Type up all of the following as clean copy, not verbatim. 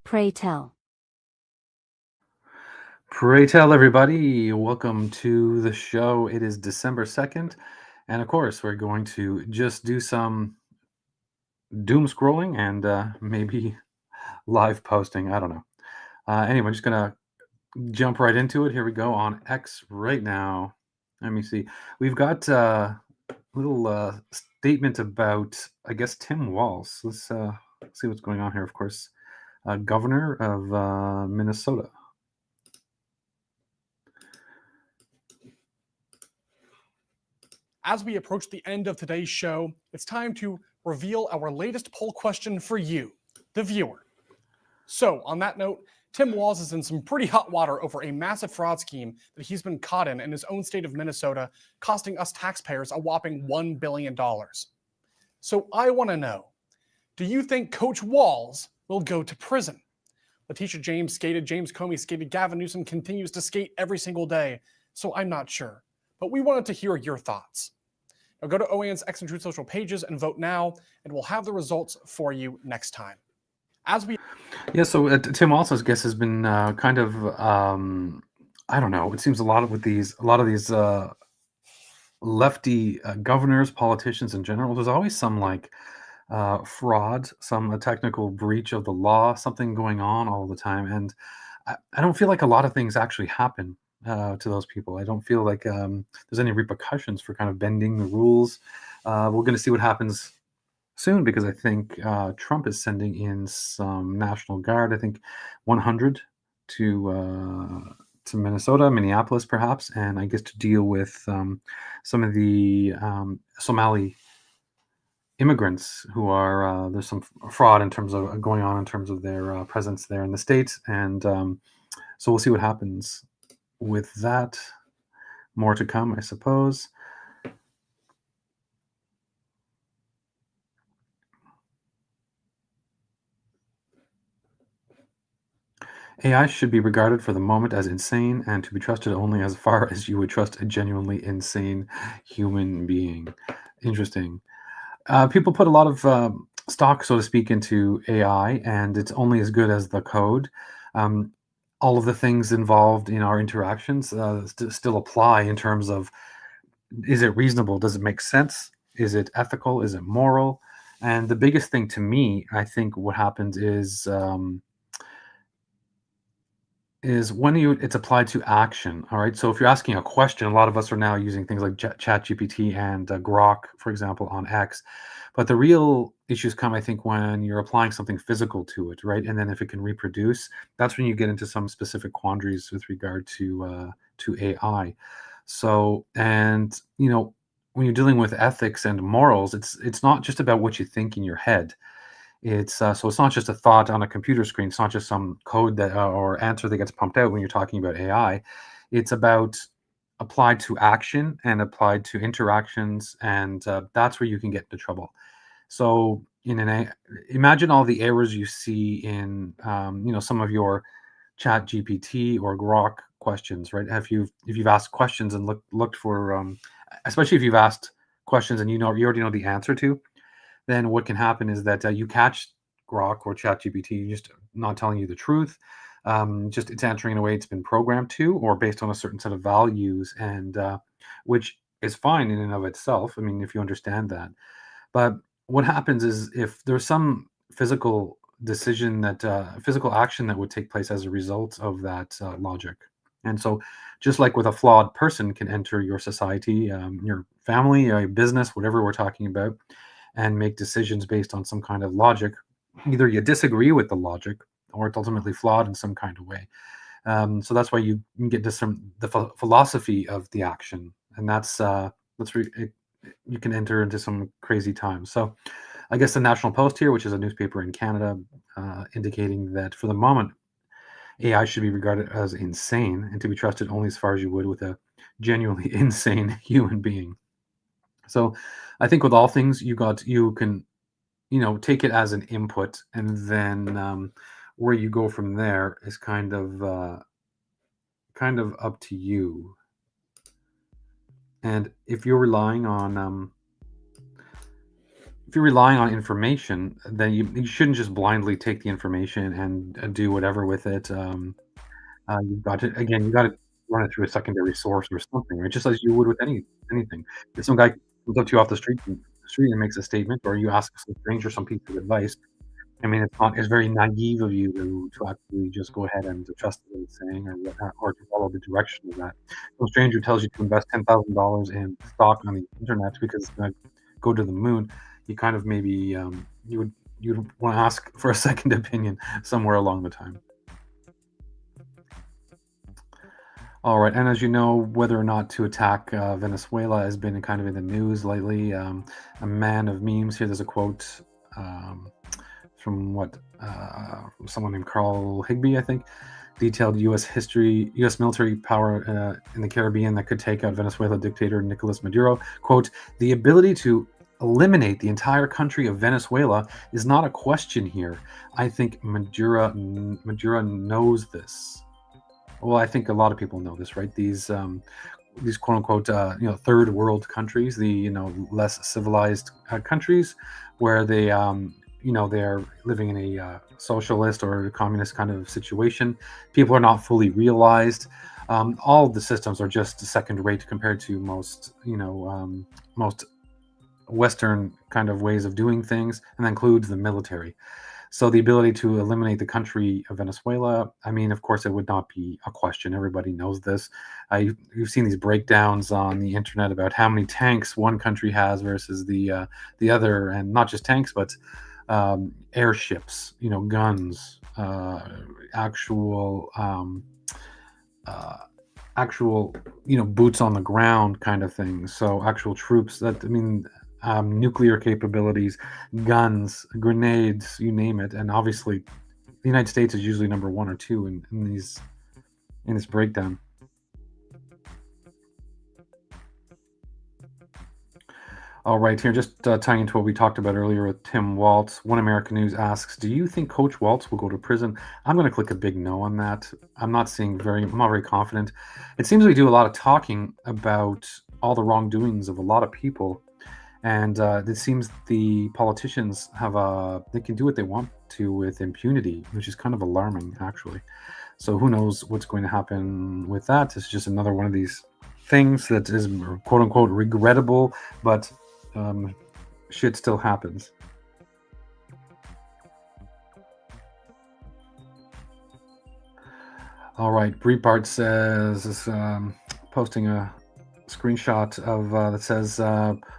Pray tell. Pray tell, everybody. Welcome to the show. It is December 2nd. And of course, we're going to just do some doom scrolling and maybe live posting. I don't know. Anyway, I'm just going to jump right into it. Here we go on X right now. Let me see. We've got a little statement about, I guess, Tim Walz. Let's see what's going on here, of course. Governor of Minnesota. As we approach the end of today's show, it's time to reveal our latest poll question for you, the viewer. So, on that note, Tim Walz is in some pretty hot water over a massive fraud scheme that he's been caught in his own state of Minnesota, costing us taxpayers a whopping $1 billion. So I want to know, do you think Coach Walz will go to prison? Letitia James skated, James Comey skated, Gavin Newsom continues to skate every single day, so I'm not sure. But we wanted to hear your thoughts. Now go to OAN's X and Truth social pages and vote now, and we'll have the results for you next time. Yeah, so Tim also, I guess, has been kind of I don't know. It seems a lot of these lefty governors, politicians in general. There's always some like fraud, some technical breach of the law, something going on all the time, and I don't feel like a lot of things actually happen to those people. I don't feel like there's any repercussions for kind of bending the rules. We're going to see what happens soon because I think Trump is sending in some National Guard. I think 100 to Minnesota, Minneapolis, perhaps, and I guess to deal with some of the Somali immigrants who are there's some fraud in terms of going on in terms of their presence there in the state, and so we'll see what happens with that. More to come, I suppose. AI should be regarded for the moment as insane and to be trusted only as far as you would trust a genuinely insane human being. Interesting. People put a lot of stock, so to speak, into AI, and it's only as good as the code. All of the things involved in our interactions still apply in terms of, is it reasonable? Does it make sense? Is it ethical? Is it moral? And the biggest thing to me, I think what happens is when it's applied to action. All right. So if you're asking a question, a lot of us are now using things like ChatGPT and Grok, for example, on X. But the real issues come, I think, when you're applying something physical to it, right? And then if it can reproduce, that's when you get into some specific quandaries with regard to AI. So, and when you're dealing with ethics and morals, it's not just about what you think in your head. It's so it's not just a thought on a computer screen. It's not just some code that or answer that gets pumped out when you're talking about AI. It's about applied to action and applied to interactions, and that's where you can get into trouble. So imagine all the errors you see in some of your Chat GPT or Grok questions, right? If you've asked questions and looked for especially if you've asked questions and you already know the answer to, then what can happen is that you catch Grok or ChatGPT just not telling you the truth. Just it's answering in a way it's been programmed to, or based on a certain set of values, and which is fine in and of itself. I mean, if you understand that. But what happens is if there's some physical decision physical action that would take place as a result of that logic. And so, just like with a flawed person can enter your society, your family, your business, whatever we're talking about, and make decisions based on some kind of logic. Either you disagree with the logic or it's ultimately flawed in some kind of way. So that's why you can get to the philosophy of the action, and you can enter into some crazy times. So I guess the National Post here, which is a newspaper in Canada, indicating that for the moment, AI should be regarded as insane and to be trusted only as far as you would with a genuinely insane human being. So I think with all things, you can, take it as an input, and then where you go from there is kind of up to you. And if you're relying on if you're relying on information, then you shouldn't just blindly take the information and do whatever with it. You've got to again, you gotta run it through a secondary source or something, right? Just as you would with anything. If some guy comes up to you off the street and makes a statement, or you ask some stranger some piece of advice, I mean, it's very naive of you to actually just go ahead and to trust what it's saying or whatnot, or to follow the direction of that. Some stranger tells you to invest $10,000 in stock on the internet because it's gonna go to the moon, you kind of maybe, you'd wanna ask for a second opinion somewhere along the time. Alright, and as you know, whether or not to attack, Venezuela has been kind of in the news lately. A man of memes here, there's a quote, um, from from someone named Carl Higbie, I think, detailed U.S. military power in the Caribbean that could take out Venezuela dictator Nicolas Maduro. Quote, the ability to eliminate the entire country of Venezuela is not a question here. I think Maduro knows this. Well, I think a lot of people know this, right? These quote unquote third world countries, the less civilized countries, where they're living in a socialist or communist kind of situation. People are not fully realized. All of the systems are just second rate compared to most Western kind of ways of doing things, and that includes the military. So the ability to eliminate the country of Venezuela, I mean, of course, it would not be a question. Everybody knows this. You've seen these breakdowns on the internet about how many tanks one country has versus the other, and not just tanks, but airships, guns, uh, actual, boots on the ground kind of things. So actual troops. That I mean, nuclear capabilities, guns, grenades, you name it. And obviously, the United States is usually number one or two in this breakdown. All right, here, just tying into what we talked about earlier with Tim Waltz. One American News asks, "Do you think Coach Waltz will go to prison?" I'm going to click a big no on that. I'm not very confident. It seems we do a lot of talking about all the wrongdoings of a lot of people, and it seems the politicians they can do what they want to with impunity, which is kind of alarming, actually. So who knows what's going to happen with that? It's just another one of these things that is quote unquote regrettable, but um, shit still happens. All right, Breitbart says is posting a screenshot of that says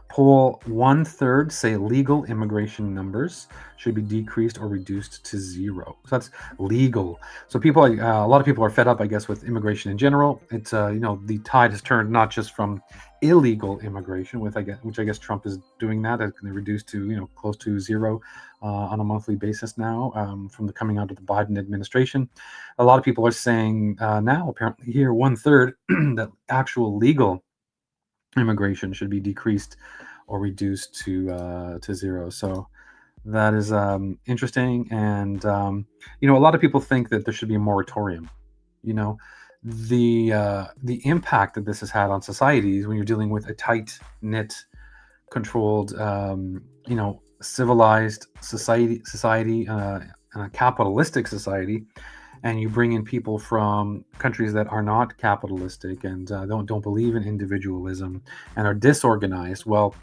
poll 1/3 say legal immigration numbers should be decreased or reduced to zero. So that's legal. So a lot of people are fed up, I guess, with immigration in general. It's the tide has turned not just from illegal immigration, which I guess Trump is doing that. It's going to reduce to close to zero on a monthly basis now from the coming out of the Biden administration. A lot of people are saying now, apparently here, 1/3 that actual legal immigration should be decreased or reduced to zero. So that is interesting, and a lot of people think that there should be a moratorium. You know, the impact that this has had on societies when you're dealing with a tight knit, controlled, civilized society, and a capitalistic society, and you bring in people from countries that are not capitalistic and don't believe in individualism and are disorganized. Well,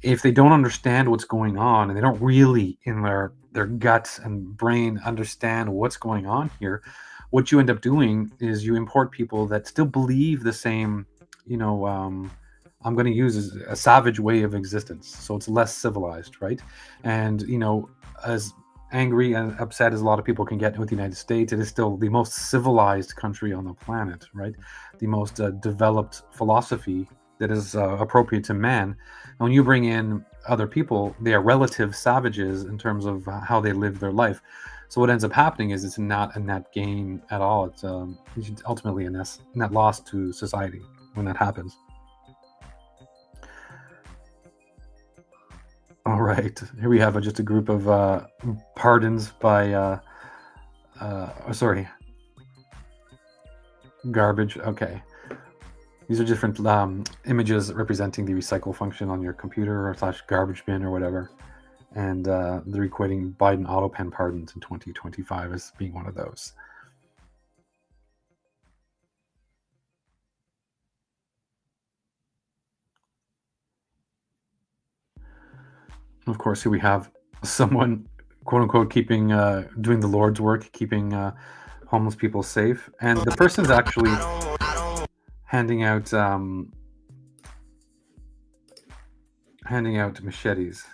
if they don't understand what's going on and they don't really in their guts and brain understand what's going on here, what you end up doing is you import people that still believe the same, you know I'm going to use a savage way of existence, so it's less civilized, right? And as angry and upset as a lot of people can get with the United States, it is still the most civilized country on the planet, right? The most developed philosophy that is appropriate to man. And when you bring in other people, they are relative savages in terms of how they live their life. So what ends up happening is it's not a net gain at all. It's ultimately a net loss to society when that happens. All right, here we have just a group of pardons by, sorry, garbage. Okay, these are different images representing the recycle function on your computer or slash garbage bin or whatever. And they're equating Biden auto pen pardons in 2025 as being one of those. Of course, here we have someone, quote unquote, keeping, doing the Lord's work, keeping homeless people safe. And the person's actually handing out machetes.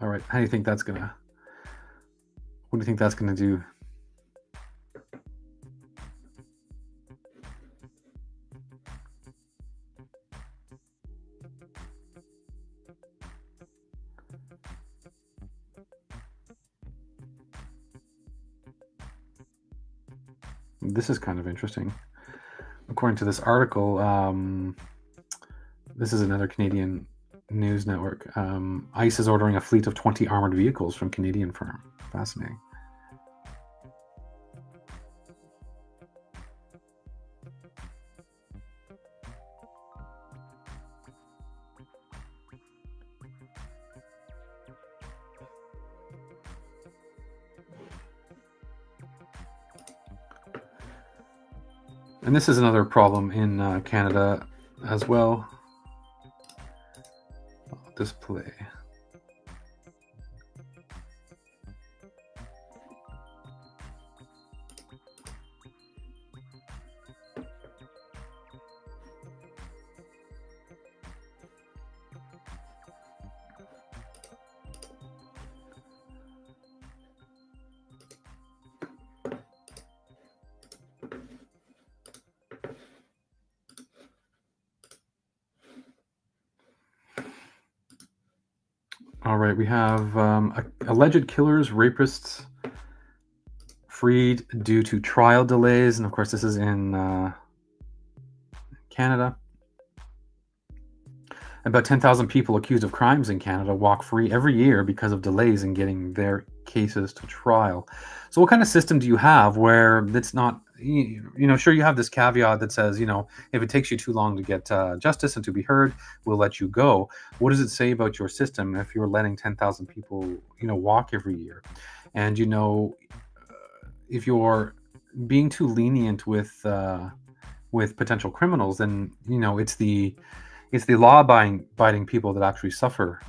All right, how do you think that's gonna? What do you think that's gonna do? This is kind of interesting. According to this article, this is another Canadian news network. ICE is ordering a fleet of 20 armored vehicles from Canadian firm. Fascinating. And this is another problem in Canada as well. I'll display. All right, we have alleged killers, rapists freed due to trial delays. And of course, this is in Canada. About 10,000 people accused of crimes in Canada walk free every year because of delays in getting their cases to trial. So what kind of system do you have where it's not, sure, you have this caveat that says, if it takes you too long to get justice and to be heard, we'll let you go. What does it say about your system if you're letting 10,000 people, walk every year? And, if you're being too lenient with potential criminals, then, it's the law-abiding people that actually suffer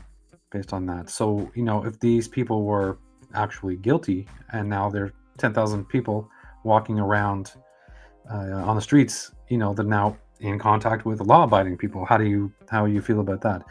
based on that. So, if these people were actually guilty and now there are 10,000 people walking around on the streets, they're now in contact with law-abiding people. How do you feel about that?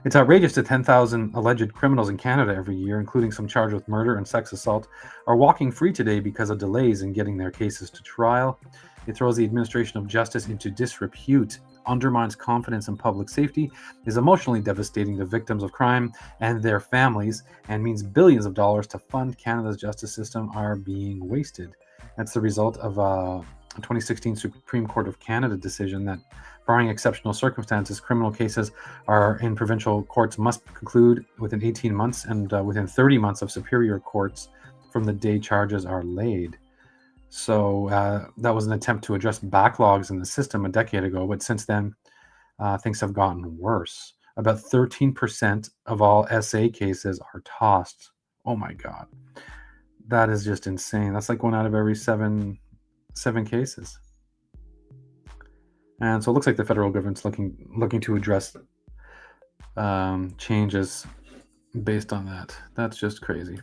It's outrageous that 10,000 alleged criminals in Canada every year, including some charged with murder and sex assault, are walking free today because of delays in getting their cases to trial. It throws the administration of justice into disrepute, undermines confidence in public safety, is emotionally devastating to victims of crime and their families, and means billions of dollars to fund Canada's justice system are being wasted. That's the result of a 2016 Supreme Court of Canada decision that, barring exceptional circumstances, criminal cases are in provincial courts must conclude within 18 months and within 30 months of superior courts from the day charges are laid. So that was an attempt to address backlogs in the system a decade ago, but since then, things have gotten worse. About 13% of all SA cases are tossed. Oh my God. That is just insane. That's like 1 out of every seven cases. And so it looks like the federal government's looking to address changes based on that. That's just crazy.